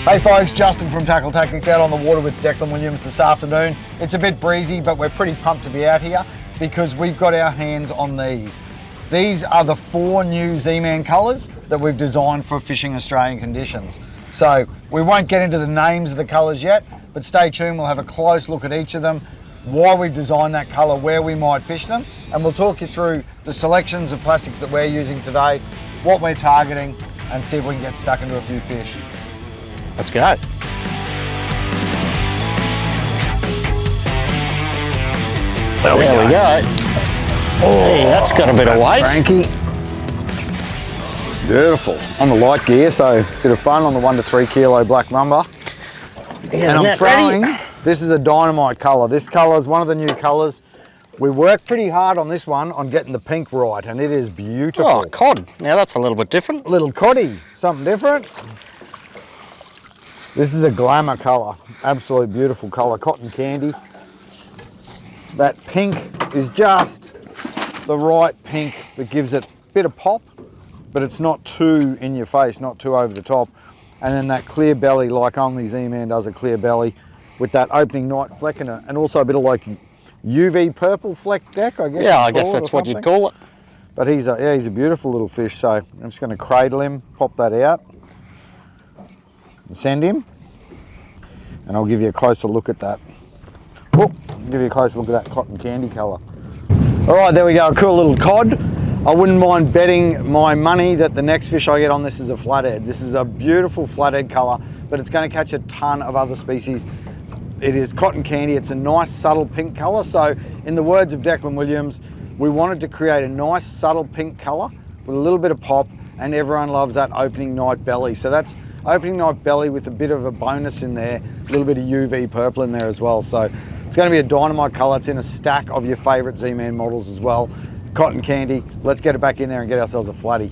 Hey folks, Justin from Tackle Tactics out on the water with Declan Williams this afternoon. It's a bit breezy, but we're pretty pumped to be out here because we've got our hands on these. These are the 4 new ZMan colours that we've designed for fishing Australian conditions. So we won't get into the names of the colours yet, but stay tuned, we'll have a close look at each of them, why we've designed that colour, where we might fish them, and we'll talk you through the selections of plastics that we're using today, what we're targeting, and see if we can get stuck into a few fish. Let's go. There we go. Oh, hey, that's got a bit of weight. Frankie. Beautiful. On the light gear, so a bit of fun on the 1 to 3 kilo black Mamba. Yeah, and I'm throwing, ready. This is a dynamite colour. This colour is one of the new colours. We worked pretty hard on this one on getting the pink right, and it is beautiful. Oh, cod. Now that's a little bit different. Little coddy, something different. This is a glamour colour, absolute beautiful colour, cotton candy. That pink is just the right pink that gives it a bit of pop, but it's not too in your face, not too over the top. And then that clear belly, like only ZMan does a clear belly, with that opening night fleck and also a bit of like UV purple fleck deck, I guess. Yeah, I guess that's what you'd call it. But he's a beautiful little fish, so I'm just going to cradle him, pop that out, and send him. And I'll give you a closer look at that. Oh, give you a closer look at that cotton candy colour. All right, there we go, a cool little cod. I wouldn't mind betting my money that the next fish I get on this is a flathead. This is a beautiful flathead colour, but it's going to catch a ton of other species. It is cotton candy, it's a nice subtle pink colour. So in the words of Declan Williams, we wanted to create a nice subtle pink colour with a little bit of pop, and everyone loves that opening night belly. So that's opening night belly with a bit of a bonus in there, a little bit of UV purple in there as well. So it's going to be a dynamite colour. It's in a stack of your favourite ZMan models as well. Cotton candy, let's get it back in there and get ourselves a flatty.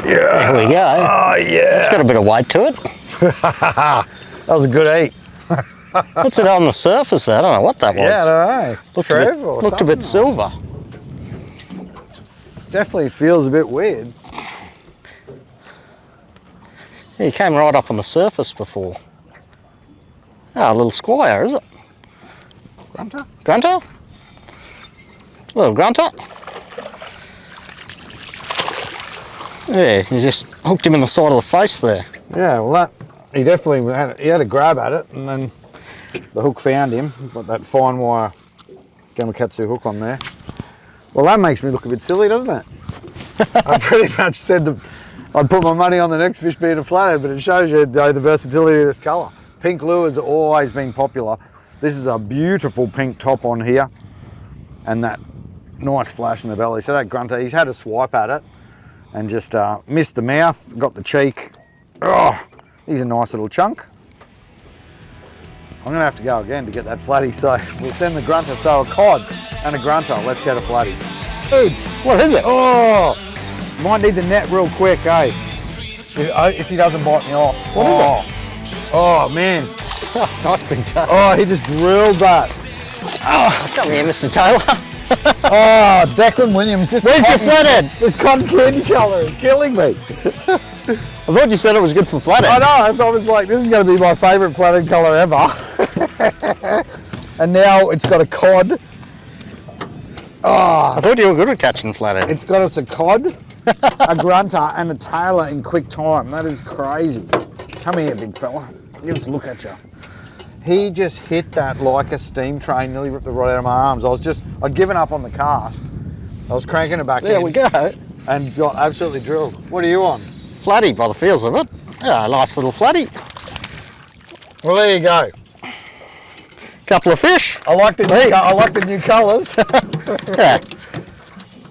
Yeah. There we go. Oh yeah. It's got a bit of weight to it. That was a good eat. What's it on the surface there? I don't know what that was. Yeah, I don't know. Looked a bit silver. Definitely feels a bit weird. Yeah, he came right up on the surface before. Ah, a little squire, is it? Grunter? Grunter? A little grunter. Yeah, you just hooked him in the side of the face there. Yeah, well he definitely had a grab at it, and then the hook found him. Got that fine wire Gamakatsu hook on there. Well, that makes me look a bit silly, doesn't it? I pretty much said that I'd put my money on the next fish being a flathead, but it shows you the versatility of this colour. Pink lures have always been popular. This is a beautiful pink top on here, and that nice flash in the belly. So that grunter, he's had a swipe at it and just missed the mouth, got the cheek. Oh, he's a nice little chunk. I'm gonna have to go again to get that flatty, so we'll send the grunter. So a cod and a grunter, let's get a flatty. Dude, What is it? oh, might need the net real quick, eh? If he doesn't bite me off. What is it? Oh man. Nice big tail. Oh, he just drilled that. Oh, come here, Mr. Taylor. Oh, Declan Williams. Where's your flathead? This cotton candy colour is killing me. I thought you said it was good for flathead. I know, I was like, this is going to be my favourite flathead colour ever. And now it's got a cod. Oh, I thought you were good at catching flathead. it's got us a cod, a grunter, and a tailor in quick time. That is crazy. Come here, big fella. Give us a look at you. He just hit that like a steam train, nearly ripped the rod out of my arms. I'd given up on the cast. I was cranking it back in. There we go. And got absolutely drilled. What are you on? Flatty by the feels of it. Yeah, a nice little flatty. Well, there you go. Couple of fish. I like the new colours. Yeah.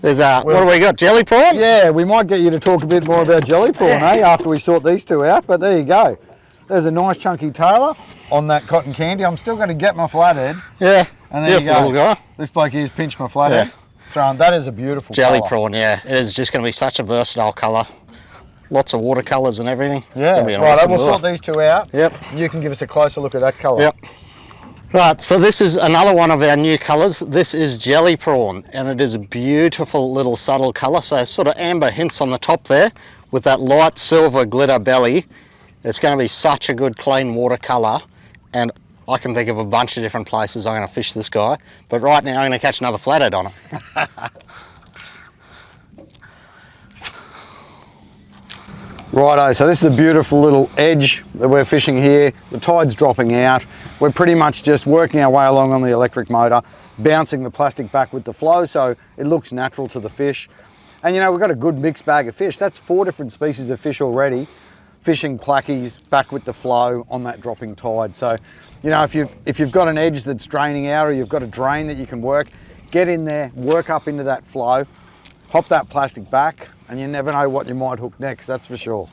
There's what do we got? Jelly prawn? Yeah, we might get you to talk a bit more about jelly prawn, after we sort these two out, but there you go. There's a nice chunky tailor on that cotton candy. I'm still going to get my flathead. Yeah. And there you go. Little guy. This bloke here's pinched my flathead. Yeah. That is a beautiful jelly colour. prawn, yeah. It is just going to be such a versatile colour. Lots of watercolours and everything. Yeah, right, awesome we'll sort these two out. Yep. You can give us a closer look at that colour. Yep. Right, so this is another one of our new colours. This is jelly prawn, and it is a beautiful little subtle colour. So sort of amber hints on the top there with that light silver glitter belly. It's going to be such a good clean water colour, and I can think of a bunch of different places I'm going to fish this guy. But right now I'm going to catch another flathead on it. Righto, so this is a beautiful little edge that we're fishing here. The tide's dropping out. We're pretty much just working our way along on the electric motor, bouncing the plastic back with the flow so it looks natural to the fish. And you know, we've got a good mixed bag of fish. That's 4 different species of fish already, fishing plackies back with the flow on that dropping tide. So, you know, if you've got an edge that's draining out, or you've got a drain that you can work, get in there, work up into that flow, hop that plastic back, and you never know what you might hook next, that's for sure.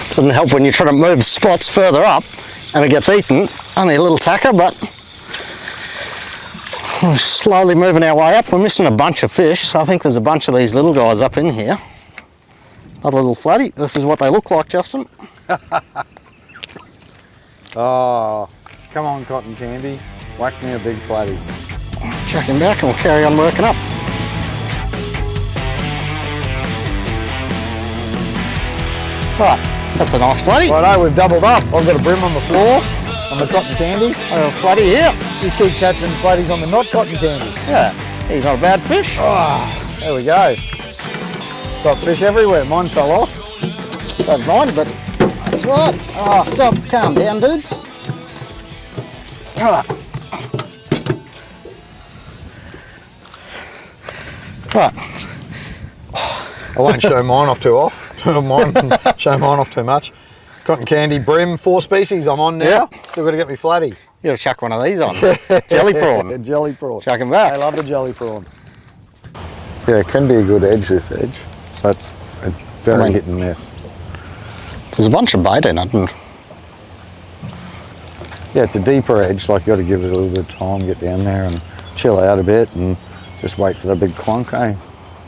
Doesn't help when you try to move spots further up and it gets eaten. Only a little tacker, but we're slowly moving our way up. We're missing a bunch of fish, so I think there's a bunch of these little guys up in here. Not a little flatty. This is what they look like, Justin. Oh, come on, cotton candy. Whack me a big flatty. Chuck him back and we'll carry on working up. Right, that's a nice flatty. Righto, we've doubled up. I've got a brim on the floor, on the cotton candies. I got a flatty here. You keep catching flatties on the not cotton candies. Yeah, he's not a bad fish. Oh, there we go. Got fish everywhere. Mine fell off. Don't mind, but that's right. Oh, stop. Calm down, dudes. All right. Right. I won't show mine off too show mine off too much. Cotton candy, brim, 4 species I'm on now. Yep. Still got to get me flatty. You gotta chuck one of these on. Jelly prawn. Jelly prawn. Chuck him back. I love the jelly prawn. Yeah, it can be a good edge, this edge, but it's very hit and miss. There's a bunch of bait in it. And yeah, it's a deeper edge, like you got to give it a little bit of time, get down there and chill out a bit and just wait for the big clunk, eh?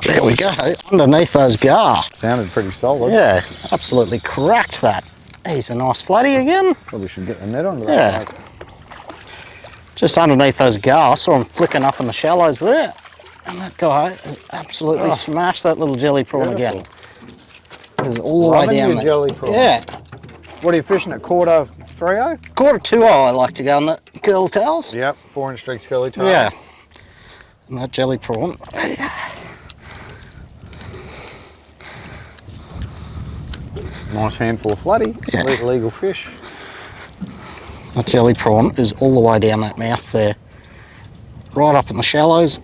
there we go, underneath those gar. Sounded pretty solid. Yeah, absolutely cracked that. He's a nice flatty again. Probably should get the net onto that. Yeah. Just underneath those gar, saw him flicking up in the shallows there. And that guy has absolutely smashed that little jelly prawn again. He's all the way down there. Jelly prawn. Yeah. What are you fishing at, quarter 3-0? Quarter 2-0 I like to go on the curl tails. Yep, 4-inch streaks curly tail. Yeah. And that jelly prawn. Nice handful of flatty, Yeah. legal fish. That jelly prawn is all the way down that mouth there. Right up in the shallows.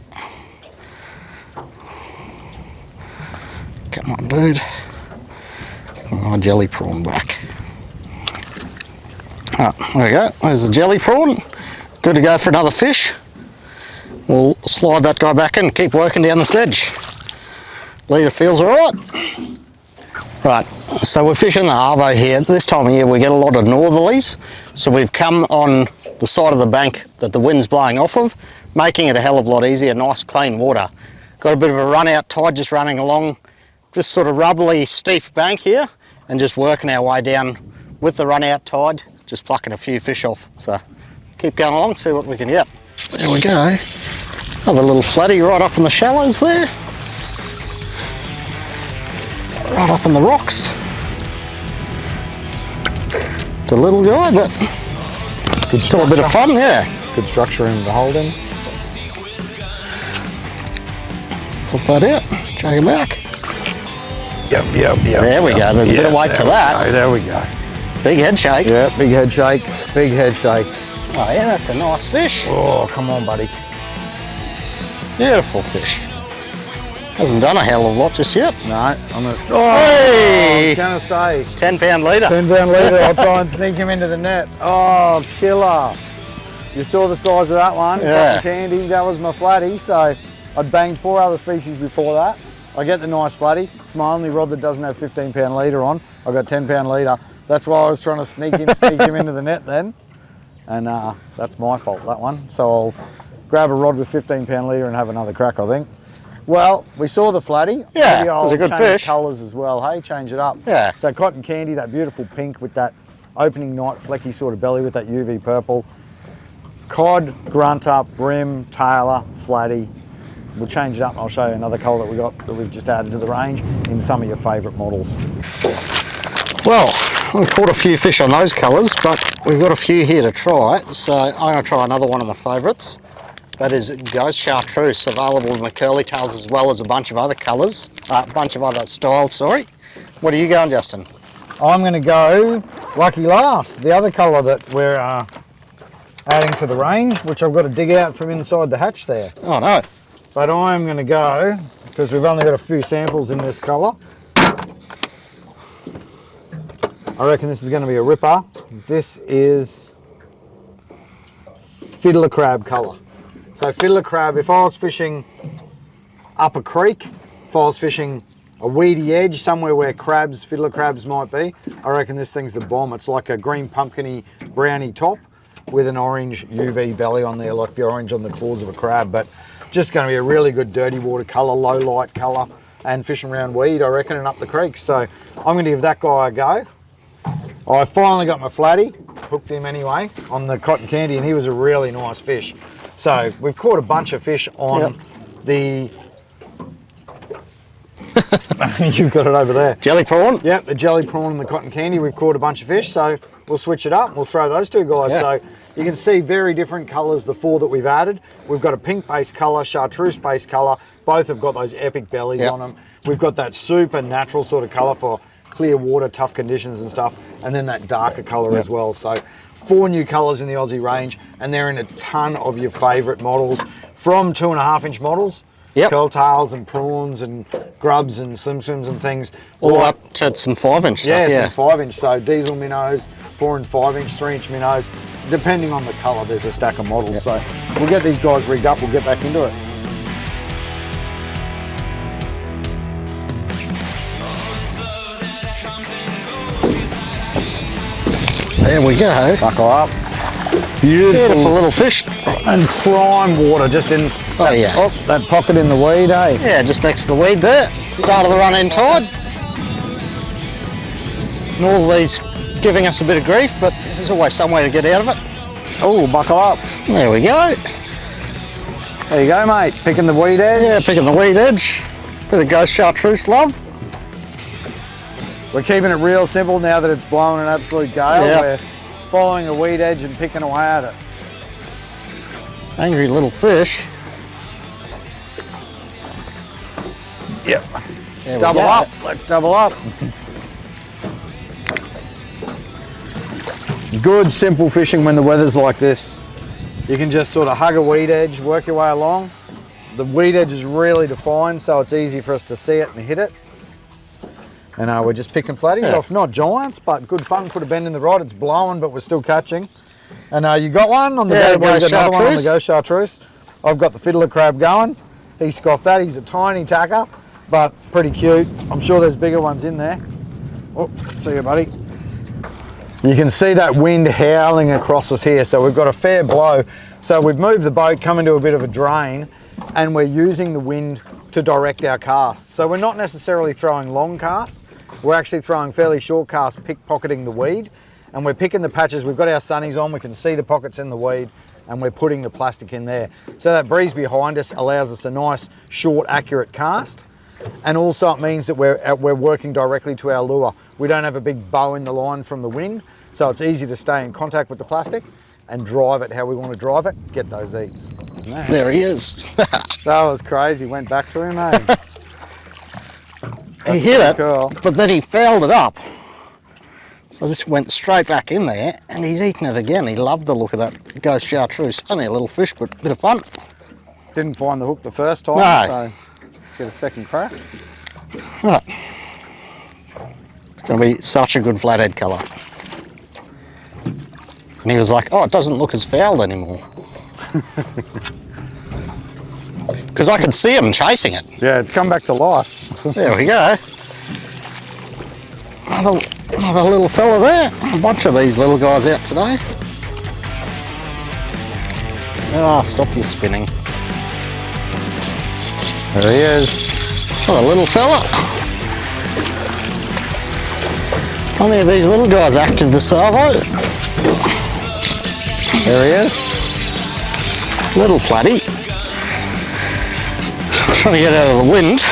Come on, dude. Get my jelly prawn back. Right, there we go. There's the jelly prawn. Good to go for another fish. We'll slide that guy back in and keep working down this edge. Leader feels all right. Right, so we're fishing the Arvo here. This time of year we get a lot of northerlies. So we've come on the side of the bank that the wind's blowing off of, making it a hell of a lot easier, nice clean water. Got a bit of a run out tide just running along this sort of rubbly steep bank here and just working our way down with the run out tide, just plucking a few fish off. So keep going along, see what we can get. There we go. Have a little flatty right up in the shallows there. Right up in the rocks. It's a little guy, but Good still a bit of fun, yeah. Good structure in the holding. Pop that out, chuck him back. Yep. There we go, there's a bit of weight to that. There we go. Big head shake. Yeah, big head shake, big head shake. Oh yeah, that's a nice fish. Oh, come on, buddy. Beautiful fish. Hasn't done a hell of a lot just yet. No, I'm gonna. Hey! I was gonna say 10-pound leader. 10-pound leader. I'll try and sneak him into the net. Oh, killer! You saw the size of that one. Yeah. Cotton candy. That was my flatty. So I'd banged 4 other species before that. I get the nice flatty. It's my only rod that doesn't have 15-pound leader on. I got 10-pound leader. That's why I was trying to sneak him into the net then. And that's my fault, that one. So I'll grab a rod with 15-pound leader and have another crack, I think. Well, we saw the flatty. Yeah, Maybe it was a good change fish. colours as well, hey? Change it up. Yeah. So cotton candy, that beautiful pink with that opening night flecky sort of belly with that UV purple. Cod, grunter, brim, tailer, flatty. We'll change it up and I'll show you another colour that we've just added to the range in some of your favourite models. Well, we've caught a few fish on those colours, but we've got a few here to try. So I'm going to try another one of my favourites. That is Ghost Chartreuse, available in the curly tails as well as a bunch of other colours, a bunch of other styles, sorry. What are you going, Justin? I'm going to go Lucky Last, the other colour that we're adding to the range, which I've got to dig out from inside the hatch there. Oh no. But I'm going to go, because we've only got a few samples in this colour, I reckon this is going to be a ripper. This is Fiddler Crab colour. So Fiddler Crab, if I was fishing up a creek, if I was fishing a weedy edge, somewhere where crabs, Fiddler Crabs might be, I reckon this thing's the bomb. It's like a green pumpkin-y, browny top with an orange UV belly on there, like the orange on the claws of a crab. But just going to be a really good dirty water colour, low light colour, and fishing around weed, I reckon, and up the creek. So I'm going to give that guy a go. I finally got my flatty, hooked him anyway, on the cotton candy, and he was a really nice fish. So we've caught a bunch of fish on the... You've got it over there. Jelly prawn? Yep, the jelly prawn and the cotton candy. We've caught a bunch of fish, so we'll switch it up. We'll throw those two guys. Yeah. So you can see very different colours, the four that we've added. We've got a pink-based colour, chartreuse-based colour. Both have got those epic bellies on them. We've got that super natural sort of colour for clear water, tough conditions and stuff, and then that darker colour as well. So 4 new colours in the Aussie range, and they're in a ton of your favourite models, from 2.5-inch models, curl tails and prawns and grubs and swims and things, all up to some 5-inch stuff. some 5-inch. So diesel minnows, 4 and 5-inch, 3-inch minnows, depending on the colour. There's a stack of models. So we'll get these guys rigged up. We'll get back into it. There we go. Buckle up. Beautiful little fish. And prime water just in that pocket in the weed, eh? Yeah, just next to the weed there. Start of the run in tide. And all of these giving us a bit of grief, but there's always some way to get out of it. Oh, buckle up. There we go. There you go, mate. Picking the weed edge. Yeah, picking the weed edge. Bit of Ghost Chartreuse love. We're keeping it real simple now that it's blowing an absolute gale. We're following a weed edge and picking away at it. Angry little fish. Yep. Double up. Let's double up. Good simple fishing when the weather's like this. You can just sort of hug a weed edge, work your way along. The weed edge is really defined, so it's easy for us to see it and hit it. And we're just picking flatties off, not giants, but good fun. Put a bend in the rod. It's blowing, but we're still catching. And you got one on the Ghost another one on the Chartreuse. Ghost Chartreuse. I've got the Fiddler Crab going. He scoffed that. He's a tiny tacker, but pretty cute. I'm sure there's bigger ones in there. Oh, see you, buddy. You can see that wind howling across us here. So we've got a fair blow. So we've moved the boat, come into a bit of a drain, and we're using the wind to direct our casts. So we're not necessarily throwing long casts. We're actually throwing fairly short casts, pickpocketing the weed, and we're picking the patches. We've got our sunnies on, we can see the pockets in the weed, and we're putting the plastic in there. So that breeze behind us allows us a nice, short, accurate cast, and also it means that we're working directly to our lure. We don't have a big bow in the line from the wind, so it's easy to stay in contact with the plastic and drive it how we want to drive it, get those eats. There he is. That was crazy, went back to him, eh? He hit it, cool. but then he fouled it up. So I just went straight back in there, and he's eaten it again. He loved the look of that Ghost Chartreuse. Only a little fish, but a bit of fun. Didn't find the hook the first time, so get a second crack. Right. It's going to be such a good flathead colour. And he was like, oh, it doesn't look as fouled anymore. Because I could see him chasing it. Yeah, it's come back to life. There we go. Another little fella there. A bunch of these little guys out today. Ah, stop your spinning. There he is. Another little fella. How many of these little guys active this servo? There he is. Little flatty. Trying to get out of the wind.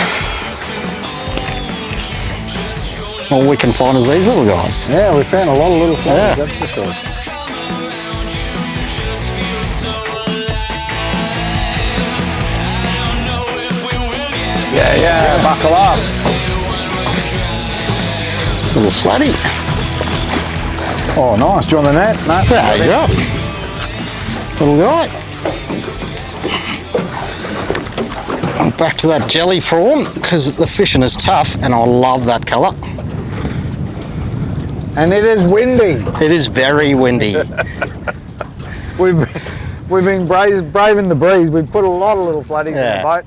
All we can find is these little guys. Yeah, we found a lot of little flatties, that's for sure. Yeah, buckle up. Little flatty. Oh, nice. Do you want the net? No, There you go. Little guy. Back to that jelly prawn, because the fishing is tough and I love that colour. And it is windy. It is very windy. We've been braving the breeze. We've put a lot of little flatties in the boat.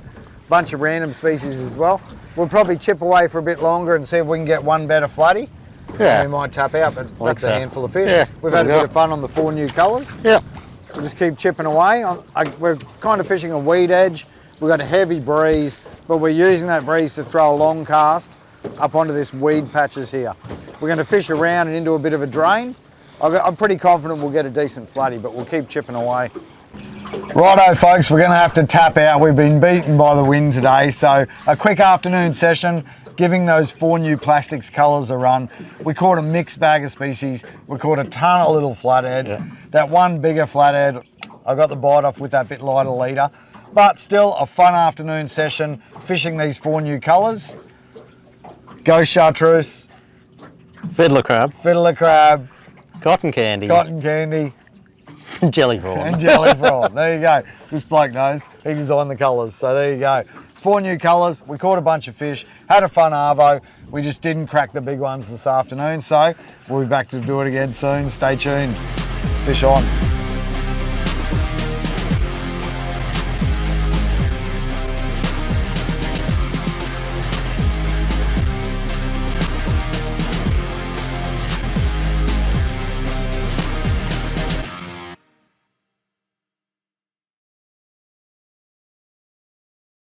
Bunch of random species as well. We'll probably chip away for a bit longer and see if we can get one better flatty. Yeah. We might tap out, but that's a handful of fish. Yeah, We've had a bit of fun on the 4 new colours. Yep. We'll just keep chipping away. We're kind of fishing a weed edge. We've got a heavy breeze, but we're using that breeze to throw a long cast up onto this weed patches here. We're going to fish around and into a bit of a drain. I'm pretty confident we'll get a decent flatty, but we'll keep chipping away. Righto folks, we're going to have to tap out. We've been beaten by the wind today, so a quick afternoon session, giving those 4 new plastics colours a run. We caught a mixed bag of species. We caught a ton of little flathead. Yeah. That one bigger flathead, I got the bite off with that bit lighter leader. But still a fun afternoon session, fishing these 4 new colours. Ghost Chartreuse. Fiddler crab. Fiddler crab. Cotton candy. Cotton candy. Jelly prawn. And jelly prawn. There you go. This bloke knows. He designed the colours, so there you go. 4 new colours. We caught a bunch of fish. Had a fun arvo. We just didn't crack the big ones this afternoon, so we'll be back to do it again soon. Stay tuned. Fish on.